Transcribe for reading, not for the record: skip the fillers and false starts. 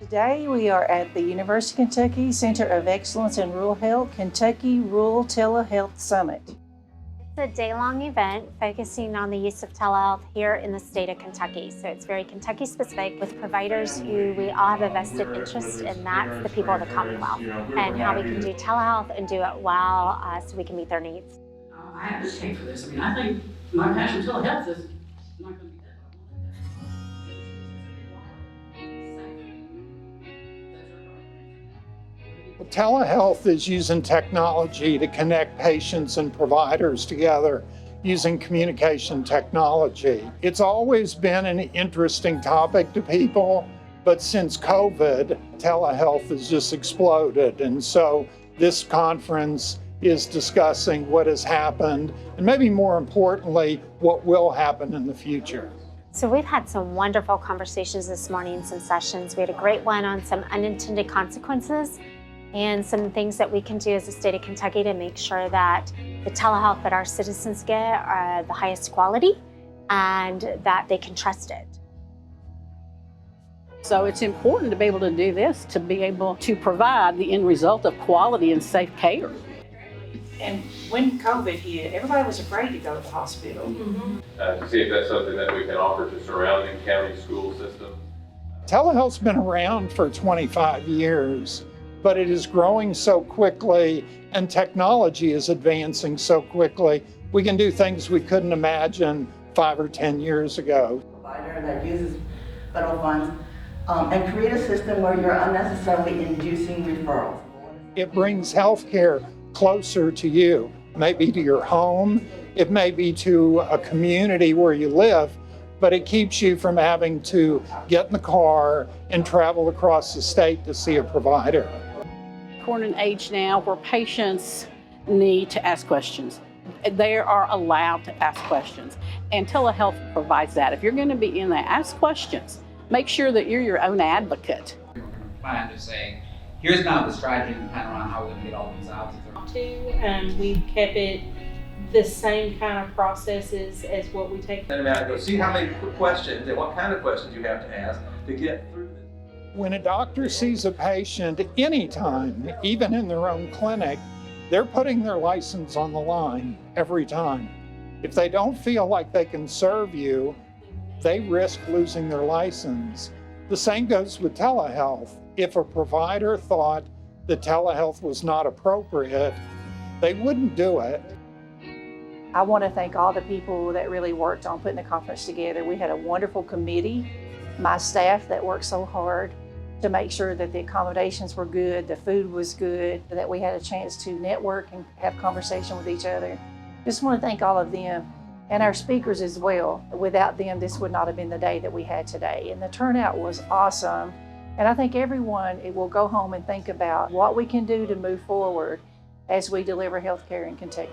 Today we are at the University of Kentucky Center of Excellence in Rural Health, Kentucky Rural Telehealth Summit. It's a day-long event focusing on the use of telehealth here in the state of Kentucky. So it's very Kentucky specific with providers who we all have a vested interest in. That's the people of the Commonwealth and how we can do telehealth and do it well so we can meet their needs. I advocate for this. I mean, I think my passion for telehealth is not going to be dead. Telehealth is using technology to connect patients and providers together using communication technology. It's always been an interesting topic to people, but since COVID, telehealth has just exploded. And so this conference is discussing what has happened and maybe more importantly, what will happen in the future. So we've had some wonderful conversations this morning, some sessions. We had a great one on some unintended consequences and some things that we can do as a state of Kentucky to make sure that the telehealth that our citizens get are the highest quality and that they can trust it. So it's important to be able to do this, to be able to provide the end result of quality and safe care. And when COVID hit, everybody was afraid to go to the hospital. To see if that's something that we can offer to surrounding county school systems. Telehealth's been around for 25 years, but it is growing so quickly and technology is advancing so quickly. We can do things we couldn't imagine 5 or 10 years ago. Provider that uses federal funds and create a system where you're unnecessarily inducing referrals. It brings healthcare closer to you, maybe to your home, it may be to a community where you live, but it keeps you from having to get in the car and travel across the state to see a provider. We're in an age now where patients need to ask questions. They are allowed to ask questions, and telehealth provides that. If you're going to be in there, ask questions. Make sure that you're your own advocate. We're going to plan to say, here's kind of the strategy and plan around how we're going to get all these out. We've kept it the same kind of processes as what we take. Send them out and go see how many questions and what kind of questions you have to ask to get through this. When a doctor sees a patient anytime, even in their own clinic, they're putting their license on the line every time. If they don't feel like they can serve you, they risk losing their license. The same goes with telehealth. If a provider thought that telehealth was not appropriate, they wouldn't do it. I want to thank all the people that really worked on putting the conference together. We had a wonderful committee, my staff that worked so hard to make sure that the accommodations were good, the food was good, that we had a chance to network and have conversation with each other. Just want to thank all of them and our speakers as well. Without them, this would not have been the day that we had today. And the turnout was awesome. And I think everyone will go home and think about what we can do to move forward as we deliver healthcare in Kentucky.